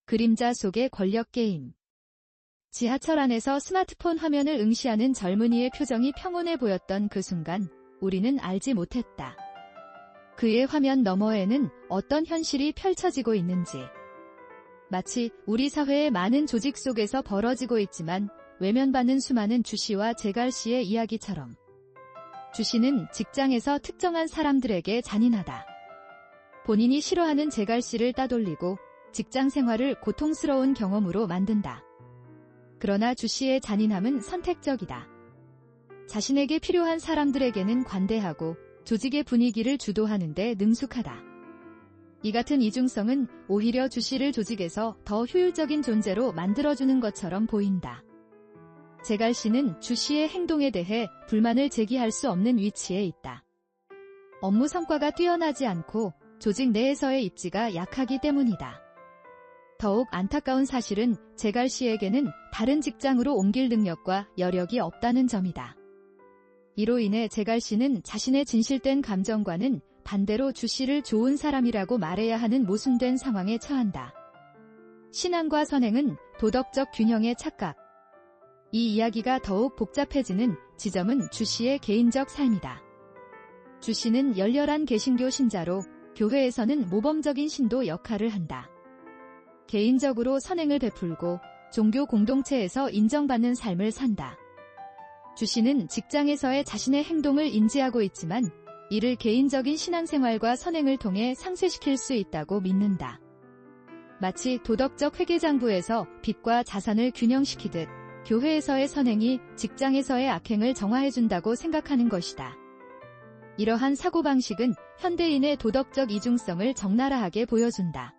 그림자 속의 권력 게임. 지하철 안에서 스마트폰 화면을 응시하는 젊은이의 표정이 평온해 보였던 그 순간, 우리는 알지 못했다. 그의 화면 너머에는 어떤 현실이 펼쳐지고 있는지. 마치 우리 사회의 많은 조직 속에서 벌어지고 있지만 외면받는 수많은 주씨와 제갈씨의 이야기처럼. 주씨는 직장에서 특정한 사람들에게 잔인하다. 본인이 싫어하는 제갈씨를 따돌리고 직장 생활을 고통스러운 경험으로 만든다. 그러나 주씨의 잔인함은 선택적이다. 자신에게 필요한 사람들에게는 관대하고 조직의 분위기를 주도하는 데 능숙하다. 이 같은 이중성은 오히려 주씨를 조직에서 더 효율적인 존재로 만들어주는 것처럼 보인다. 제갈씨는 주씨의 행동에 대해 불만을 제기할 수 없는 위치에 있다. 업무 성과가 뛰어나지 않고 조직 내에서의 입지가 약하기 때문이다. 더욱 안타까운 사실은 제갈씨에게는 다른 직장으로 옮길 능력과 여력이 없다는 점이다. 이로 인해 제갈씨는 자신의 진실된 감정과는 반대로 주씨를 좋은 사람이라고 말해야 하는 모순된 상황에 처한다. 신앙과 선행은 도덕적 균형의 착각. 이 이야기가 더욱 복잡해지는 지점은 주씨의 개인적 삶이다. 주씨는 열렬한 개신교 신자로 교회에서는 모범적인 신도 역할을 한다. 개인적으로 선행을 베풀고 종교 공동체에서 인정받는 삶을 산다. 주씨는 직장에서의 자신의 행동을 인지하고 있지만 이를 개인적인 신앙생활과 선행을 통해 상쇄시킬 수 있다고 믿는다. 마치 도덕적 회계장부에서 빚과 자산을 균형시키듯 교회에서의 선행이 직장에서의 악행을 정화해준다고 생각하는 것이다. 이러한 사고방식은 현대인의 도덕적 이중성을 적나라하게 보여준다.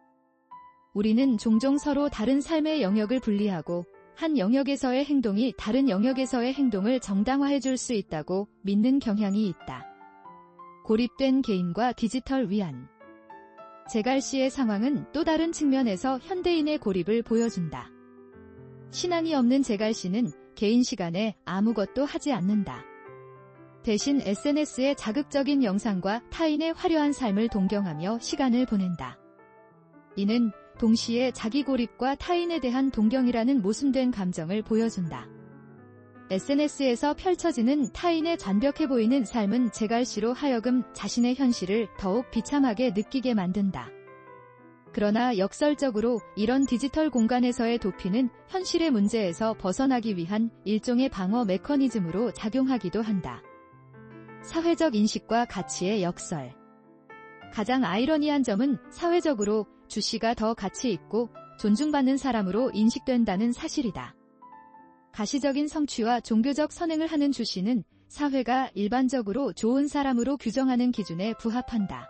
우리는 종종 서로 다른 삶의 영역을 분리하고 한 영역에서의 행동이 다른 영역에서의 행동을 정당화해 줄 수 있다고 믿는 경향이 있다. 고립된 개인과 디지털 위안. 제갈씨의 상황은 또 다른 측면에서 현대인의 고립을 보여준다. 신앙이 없는 제갈씨는 개인 시간에 아무것도 하지 않는다. 대신 SNS의 자극적인 영상과 타인의 화려한 삶을 동경하며 시간을 보낸다. 이는 동시에 자기 고립과 타인에 대한 동경이라는 모순된 감정을 보여준다. SNS에서 펼쳐지는 타인의 완벽해 보이는 삶은 제갈씨로 하여금 자신의 현실을 더욱 비참하게 느끼게 만든다. 그러나 역설적으로 이런 디지털 공간에서의 도피는 현실의 문제에서 벗어나기 위한 일종의 방어 메커니즘으로 작용하기도 한다. 사회적 인식과 가치의 역설. 가장 아이러니한 점은 사회적으로 주씨가 더 가치 있고 존중받는 사람으로 인식된다는 사실이다. 가시적인 성취와 종교적 선행을 하는 주씨는 사회가 일반적으로 좋은 사람으로 규정하는 기준에 부합한다.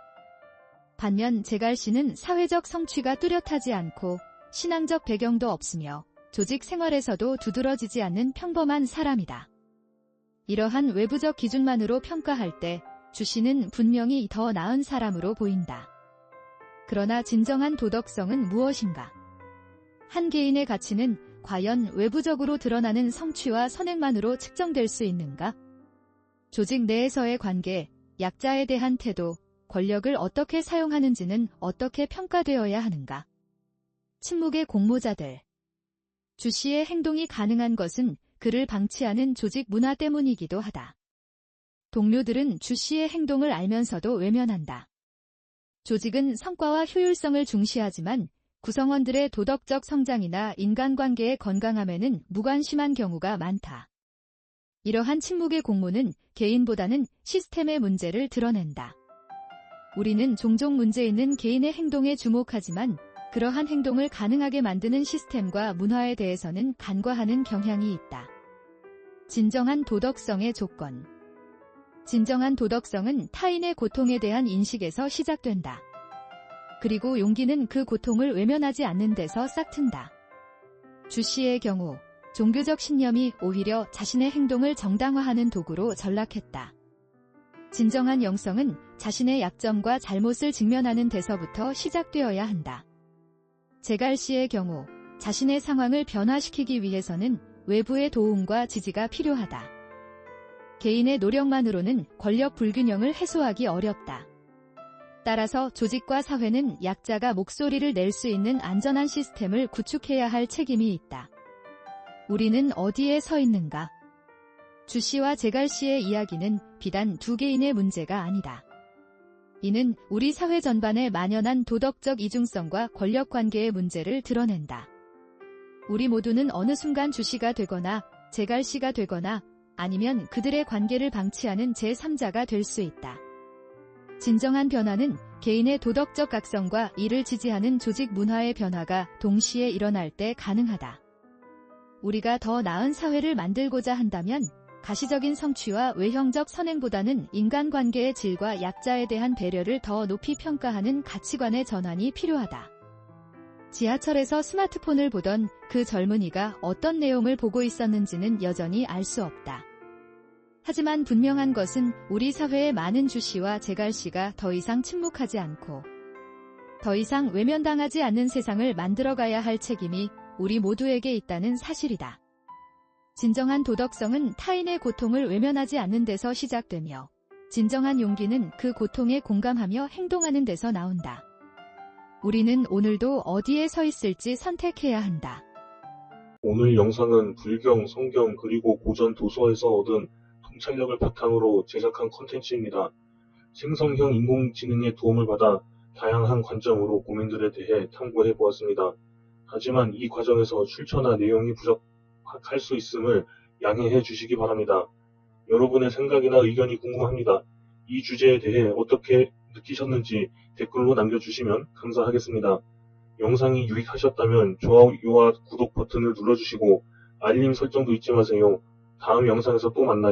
반면 제갈씨는 사회적 성취가 뚜렷하지 않고 신앙적 배경도 없으며 조직 생활에서도 두드러지지 않는 평범한 사람이다. 이러한 외부적 기준만으로 평가할 때 주씨는 분명히 더 나은 사람으로 보인다. 그러나 진정한 도덕성은 무엇인가? 한 개인의 가치는 과연 외부적으로 드러나는 성취와 선행만으로 측정될 수 있는가? 조직 내에서의 관계, 약자에 대한 태도, 권력을 어떻게 사용하는지는 어떻게 평가되어야 하는가? 침묵의 공모자들. 주씨의 행동이 가능한 것은 그를 방치하는 조직 문화 때문이기도 하다. 동료들은 주씨의 행동을 알면서도 외면한다. 조직은 성과와 효율성을 중시하지만 구성원들의 도덕적 성장이나 인간관계의 건강함에는 무관심한 경우가 많다. 이러한 침묵의 공모는 개인보다는 시스템의 문제를 드러낸다. 우리는 종종 문제 있는 개인의 행동에 주목하지만 그러한 행동을 가능하게 만드는 시스템과 문화에 대해서는 간과하는 경향이 있다. 진정한 도덕성의 조건. 진정한 도덕성은 타인의 고통에 대한 인식에서 시작된다. 그리고 용기는 그 고통을 외면하지 않는 데서 싹튼다. 주씨의 경우 종교적 신념이 오히려 자신의 행동을 정당화하는 도구로 전락했다. 진정한 영성은 자신의 약점과 잘못을 직면하는 데서부터 시작되어야 한다. 제갈씨의 경우 자신의 상황을 변화시키기 위해서는 외부의 도움과 지지가 필요하다. 개인의 노력만으로는 권력 불균형을 해소하기 어렵다. 따라서 조직과 사회는 약자가 목소리를 낼 수 있는 안전한 시스템을 구축해야 할 책임이 있다. 우리는 어디에 서 있는가? 주 씨와 제갈 씨의 이야기는 비단 두 개인의 문제가 아니다. 이는 우리 사회 전반에 만연한 도덕적 이중성과 권력관계의 문제를 드러낸다. 우리 모두는 어느 순간 주 씨가 되거나 제갈 씨가 되거나 아니면 그들의 관계를 방치하는 제3자가 될 수 있다. 진정한 변화는 개인의 도덕적 각성과 이를 지지하는 조직 문화의 변화가 동시에 일어날 때 가능하다. 우리가 더 나은 사회를 만들고자 한다면 가시적인 성취와 외형적 선행보다는 인간관계의 질과 약자에 대한 배려를 더 높이 평가하는 가치관의 전환이 필요하다. 지하철에서 스마트폰을 보던 그 젊은이가 어떤 내용을 보고 있었는지는 여전히 알 수 없다. 하지만 분명한 것은 우리 사회의 많은 주 씨와 제갈 씨가 더 이상 침묵하지 않고 더 이상 외면당하지 않는 세상을 만들어가야 할 책임이 우리 모두에게 있다는 사실이다. 진정한 도덕성은 타인의 고통을 외면하지 않는 데서 시작되며 진정한 용기는 그 고통에 공감하며 행동하는 데서 나온다. 우리는 오늘도 어디에 서 있을지 선택해야 한다. 오늘 영상은 불경, 성경 그리고 고전 도서에서 얻은 통찰력을 바탕으로 제작한 컨텐츠입니다. 생성형 인공지능의 도움을 받아 다양한 관점으로 고민들에 대해 탐구해 보았습니다. 하지만 이 과정에서 출처나 내용이 부족할 수 있음을 양해해 주시기 바랍니다. 여러분의 생각이나 의견이 궁금합니다. 이 주제에 대해 어떻게 느끼셨는지 댓글로 남겨주시면 감사하겠습니다. 영상이 유익하셨다면 좋아요와 구독 버튼을 눌러주시고 알림 설정도 잊지 마세요. 다음 영상에서 또 만나요.